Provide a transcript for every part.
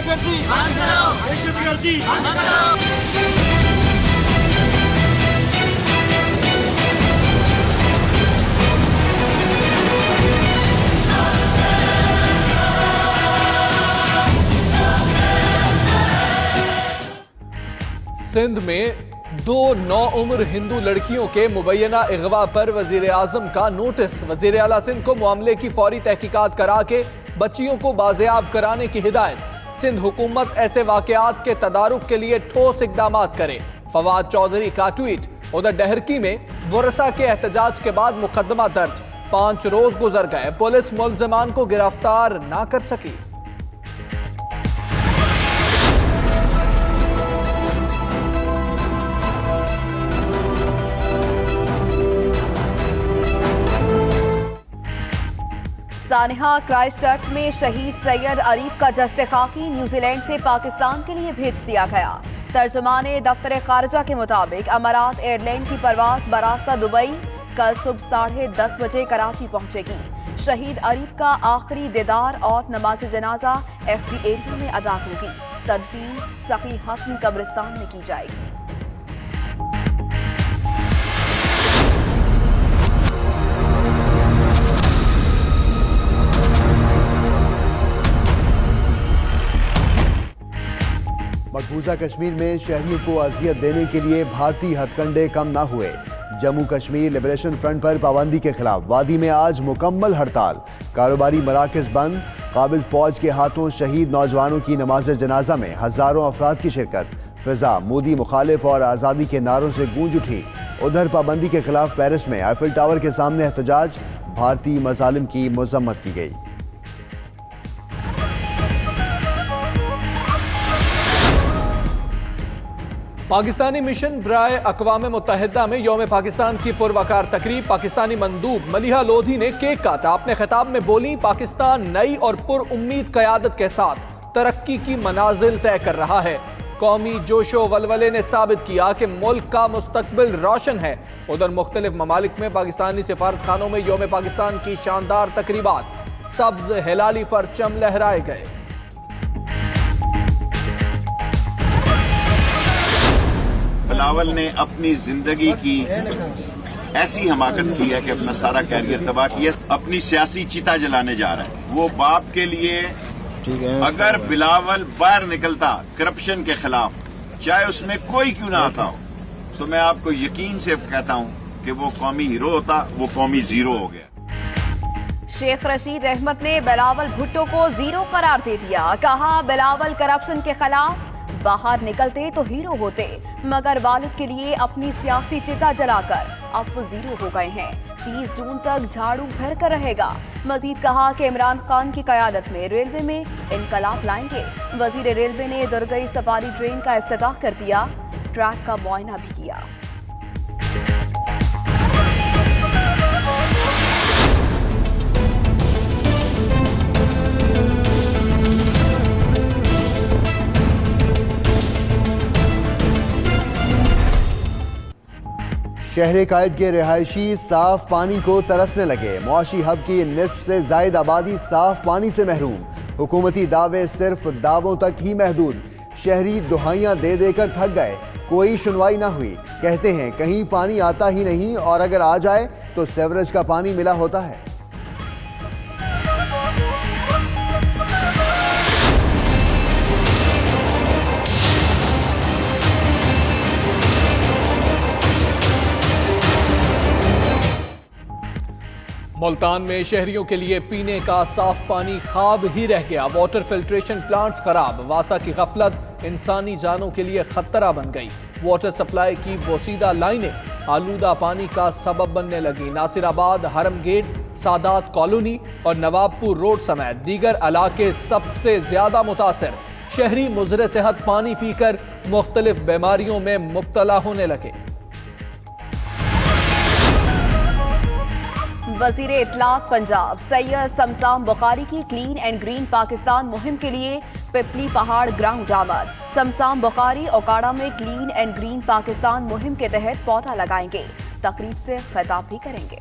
दहशतगर्दी दहशतगर्दी सिंध में 2 नौउम्र हिंदू लड़कियों के मुबैना अगवा पर वजीर आजम का नोटिस। वजीर आला सिंध को मामले की फौरी तहकीकात करा के बच्चियों को बाजियाब कराने की हिदायत। सिंध हुकूमत ऐसे वाकयात के तदारुक के लिए ठोस इकदाम करे। फवाद चौधरी का ट्वीट। उधर डहरकी में वरसा के एहतजाज के बाद मुकदमा दर्ज। 5 रोज गुजर गए, पुलिस मुल्जिमान को गिरफ्तार ना कर सकी। सानिहा क्राइस्टचर्च में शहीद सैयद अरीफ का जस्ते खाकी न्यूजीलैंड से पाकिस्तान के लिए भेज दिया गया। तर्जुमाने दफ्तर खारजा के मुताबिक अमारात एयरलाइन की परवाज बरास्ता दुबई कल सुबह 10:30 बजे कराची पहुंचेगी। शहीद अरीफ का आखिरी दीदार और नमाज जनाजा FB एरिया में अदा होगी। तदफीन सखी हसन कब्रिस्तान में की जाएगी। मकबूजा कश्मीर में शहरियों को अजियत देने के लिए भारतीय हथकंडे कम न हुए। जम्मू कश्मीर लिबरेशन फ्रंट पर पाबंदी के खिलाफ वादी में आज मुकम्मल हड़ताल। कारोबारी मराकज बंद। काबिल फौज के हाथों शहीद नौजवानों की नमाज जनाजा में हजारों अफराद की शिरकत। फिजा मोदी मुखालिफ और आज़ादी के नारों से गूंज उठी। उधर पाबंदी के खिलाफ पेरिस में आईफिल टावर के सामने एहतजाज। भारतीय मजालिम की मजम्मत की गई। पाकिस्तानी मिशन बराए अक़वाम मुत्तहिदा में यौम पाकिस्तान की पुरवकार तकरीब। पाकिस्तानी मंदूब मलिहा लोधी ने केक काटा। अपने खिताब में बोली, पाकिस्तान नई और पुरउम्मीद क़यादत के साथ तरक्की की मनाजिल तय कर रहा है। कौमी जोशो वलवले ने साबित किया कि मुल्क का मुस्तकबिल रोशन है। उधर मुख्तलिफ ममालिक में पाकिस्तानी सिफारत खानों में यौम पाकिस्तान की शानदार तकरीबात। सब्ज हिलाली परचम लहराए गए। बिलावल ने अपनी जिंदगी की ऐसी हमाकत की है कि अपना सारा कैरियर तबाह किया। अपनी सियासी चिता जलाने जा रहा है। वो बाप के लिए अगर बिलावल बाहर निकलता करप्शन के खिलाफ, चाहे उसमें कोई क्यों ना आता हो, तो मैं आपको यकीन से कहता हूं कि वो कौमी हीरो होता, वो कौमी जीरो हो गया। शेख रशीद अहमद ने बिलावल भुट्टो को जीरो करार दे दिया। कहा, बिलावल करप्शन के खिलाफ बाहर निकलते तो हीरो होते, मगर वालिद के लिए अपनी सियासी चिता जलाकर अब वो जीरो हो गए हैं। 30 जून तक झाड़ू भर कर रहेगा। मजीद कहा कि इमरान खान की क़यादत में रेलवे में इनकलाब लाएंगे। वजीर रेलवे ने दुर्गई सफारी ट्रेन का इफ्तिताह कर दिया। ट्रैक का मुआयना भी किया। शहर कायद के रिहायशी साफ पानी को तरसने लगे। मुआशी हब की निस्फ से जायद आबादी साफ पानी से महरूम। हुकूमती दावे सिर्फ दावों तक ही महदूद। शहरी दुहाइयां दे देकर थक गए, कोई सुनवाई ना हुई। कहते हैं कहीं पानी आता ही नहीं और अगर आ जाए तो सेवरेज का पानी मिला होता है। मुल्तान में शहरियों के लिए पीने का साफ पानी ख्वाब ही रह गया। वाटर फिल्ट्रेशन प्लांट्स खराब। वासा की गफलत इंसानी जानों के लिए खतरा बन गई। वाटर सप्लाई की बोसीदा लाइनें आलूदा पानी का सबब बनने लगी। नासिराबाद, हरम गेट, सादात कॉलोनी और नवाबपुर रोड समेत दीगर इलाके सबसे ज्यादा मुतासिर। शहरी मुजरे सेहत पानी पीकर मुख्तलिफ बीमारियों में मुब्तला होने लगे। वजीर इत्तलात पंजाब सैयद समसाम बुखारी की क्लीन एंड ग्रीन पाकिस्तान मुहिम के लिए पिपली पहाड़ ग्राउंड आमद। समसाम बुखारी ओकाड़ा में क्लीन एंड ग्रीन पाकिस्तान मुहिम के तहत पौधा लगाएंगे। तकरीब से खिताब भी करेंगे।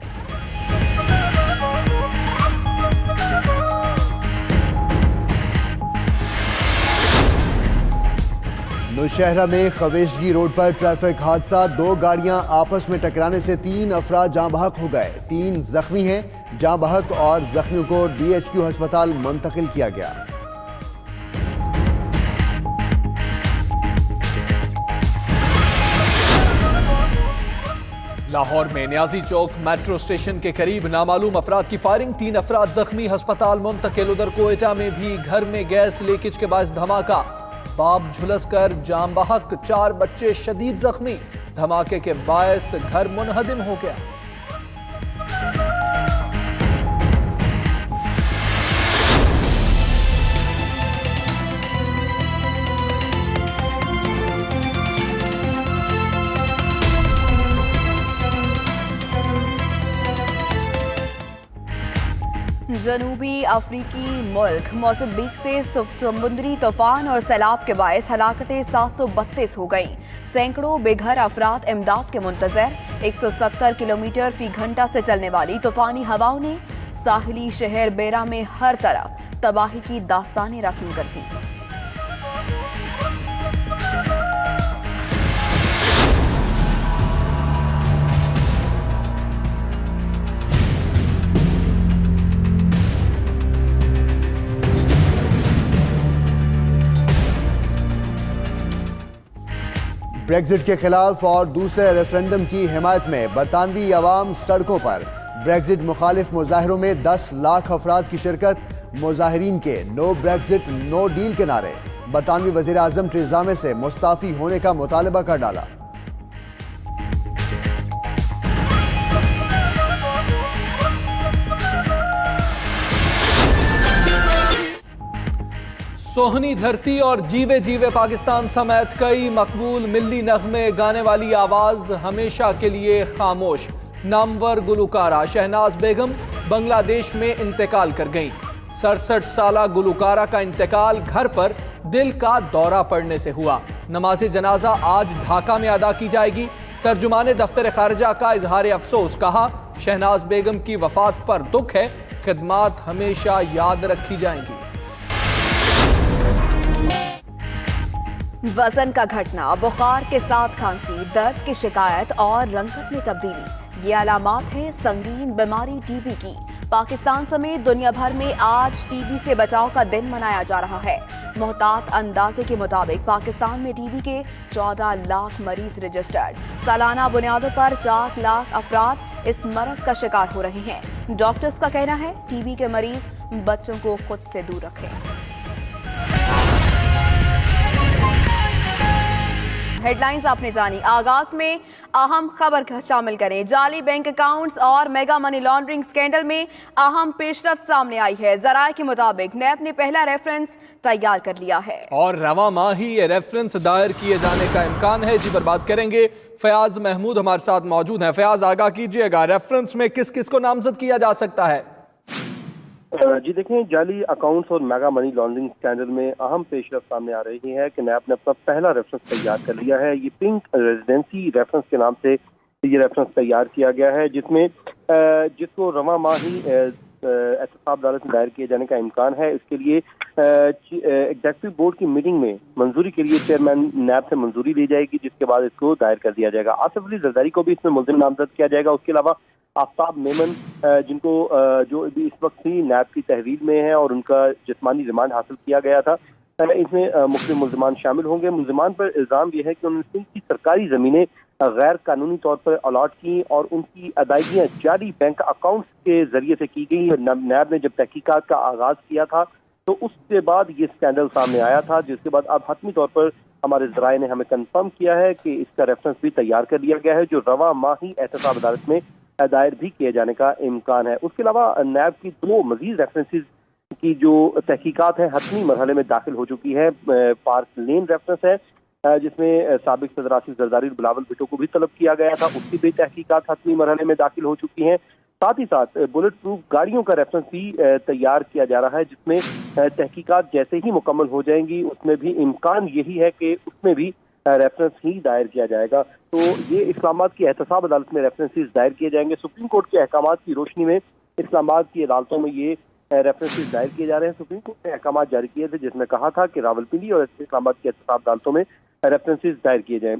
नौशहरा में खवेशगी रोड पर ट्रैफिक हादसा, 2 गाड़ियां आपस में टकराने से 3 अफराद जाँ बहक हो गए, 3 जख्मी हैं। जाँ बहक और जख्मियों को DHQ अस्पताल मुंतकिल किया गया। लाहौर में न्याजी चौक मेट्रो स्टेशन के करीब नामालूम अफराद की फायरिंग, 3 अफराद जख्मी, अस्पताल मुंतकिल। उधर कोयटा में भी घर में गैस लीकेज के बायस धमाका, बाप झुलसकर जाम बहक, 4 बच्चे शदीद जख्मी। धमाके के बायस घर मुनहदिम हो गया। जनूबी अफ्रीकी मुल्क मोज़म्बिक से समुद्री तूफान और सैलाब के बायस हलाकतें 732 हो गईं। सैकड़ों बेघर अफराद इमदाद के मुंतजर। 170 किलोमीटर फी घंटा से चलने वाली तूफानी हवाओं ने साहिली शहर बेरा में हर तरफ तबाही की दास्तानें रकम कर दी। ब्रेक्जिट के खिलाफ और दूसरे रेफरेंडम की हिमायत में बरतानवी अवाम सड़कों पर। ब्रेक्जिट मुखालिफ मुजाहिरों में 10 लाख अफराद की शिरकत। मुजाहिरीन के नो ब्रेक्जिट नो डील के नारे। बरतानवी वजीर आजम टेरेसा मे से मुस्ताफी होने का मुतालबा कर डाला। सोहनी धरती और जीवे जीवे पाकिस्तान समेत कई मकबूल मिल्ली नगमे गाने वाली आवाज हमेशा के लिए खामोश। नामवर गुलकारा शहनाज बेगम बांग्लादेश में इंतकाल कर गईं। 67 साला गुलकारा का इंतकाल घर पर दिल का दौरा पड़ने से हुआ। नमाज जनाजा आज ढाका में अदा की जाएगी। तर्जुमान दफ्तर खारजा का इजहार अफसोस, कहा शहनाज बेगम की वफात पर दुख है, खिदमात हमेशा याद रखी जाएंगी। वजन का घटना, बुखार के साथ खांसी, दर्द की शिकायत और रंगत में तब्दीली, ये अलामात हैं संगीन बीमारी टीबी की। पाकिस्तान समेत दुनिया भर में आज टीबी से बचाव का दिन मनाया जा रहा है। मोहतात अंदाजे के मुताबिक पाकिस्तान में टीबी के 14 लाख मरीज रजिस्टर्ड। सालाना बुनियादों पर 4 लाख अफराद इस मरज का शिकार हो रहे हैं। डॉक्टर्स का कहना है टीबी के मरीज बच्चों को खुद से दूर रखें। हेडलाइंस आपने जानी। आगाज में अहम खबर शामिल करें। जाली बैंक अकाउंट्स और मेगा मनी लॉन्ड्रिंग स्कैंडल में अहम पेशरफ्त सामने आई है। जराये के मुताबिक नैब ने पहला रेफरेंस तैयार कर लिया है और रवा माह ही ये रेफरेंस दायर किए जाने का इम्कान है। इसी पर बात करेंगे। फयाज महमूद हमारे साथ मौजूद हैं। फयाज, आगाह कीजिएगा, रेफरेंस में किस किस को नामजद किया जा सकता है? जी देखें, जाली अकाउंट्स और मेगा मनी लॉन्ड्रिंग स्कैंडल में अहम पेशरफ्त सामने आ रही है कि नैब ने अपना पहला रेफरेंस तैयार कर लिया है। ये पिंक रेजिडेंसी रेफरेंस के नाम से ये रेफरेंस तैयार किया गया है, जिसमें जिसको रवा माही एहतसाब अदालत में दायर किए जाने का इम्कान है। इसके लिए एग्जीक्यूटिव बोर्ड की मीटिंग में मंजूरी के लिए चेयरमैन नैब से मंजूरी ली जाएगी, जिसके बाद इसको दायर कर दिया जाएगा। आसिफ अली जरदारी को भी इसमें मुल्जिम नामजद किया जाएगा। उसके अलावा आफ्ताब मेमन, जिनको जो अभी इस वक्त ही नैब की तहवील में है और उनका जिस्मानी रिमांड हासिल किया गया था, इसमें मुख्तलिफ मुल्जिमान शामिल होंगे। मुल्जिमान पर इल्ज़ाम यह है कि उन्होंने सिंध की सरकारी ज़मीनें गैर कानूनी तौर पर अलॉट की और उनकी अदायगियाँ जाली बैंक अकाउंट्स के जरिए से की गई। नैब ने जब तहकीकात का आगाज किया था तो उसके बाद ये स्कैंडल सामने आया था, जिसके बाद अब हतमी तौर पर हमारे ज़राए ने हमें कंफर्म किया है कि इसका रेफरेंस भी तैयार कर लिया गया है, जो रवा माही एहतसाब अदालत में दायर भी किए जाने का इम्कान है। उसके अलावा नैब की 2 मजीद रेफरेंसेस की जो तहकीकात है हतमी मरहले में दाखिल हो चुकी है। पार्क लेन रेफरेंस है, जिसमें साबिक सदर आसिफ जरदारी और बिलावल भुट्टो को भी तलब किया गया था, उसकी भी तहकीकात हतमी मरहले में दाखिल हो चुकी हैं। साथ ही साथ बुलेट प्रूफ गाड़ियों का रेफरेंस भी तैयार किया जा रहा है, जिसमें तहकीकात जैसे ही मुकम्मल हो जाएंगी उसमें भी इम्कान यही है कि उसमें भी रेफरेंस ही दायर किया जाएगा। तो ये इस्लामाबाद की एहतसाब अदालत में रेफरेंसेस दायर किए जाएंगे। सुप्रीम कोर्ट के अहकामात की रोशनी में इस्लामाबाद की अदालतों में ये रेफरेंसेस दायर किए जा रहे हैं। सुप्रीम कोर्ट ने अहकामात जारी किए थे, जिसमें कहा था कि रावलपिंडी और इस्लामाबाद की एहतसाब अदालतों में रेफरेंसेस दायर किए जाएं।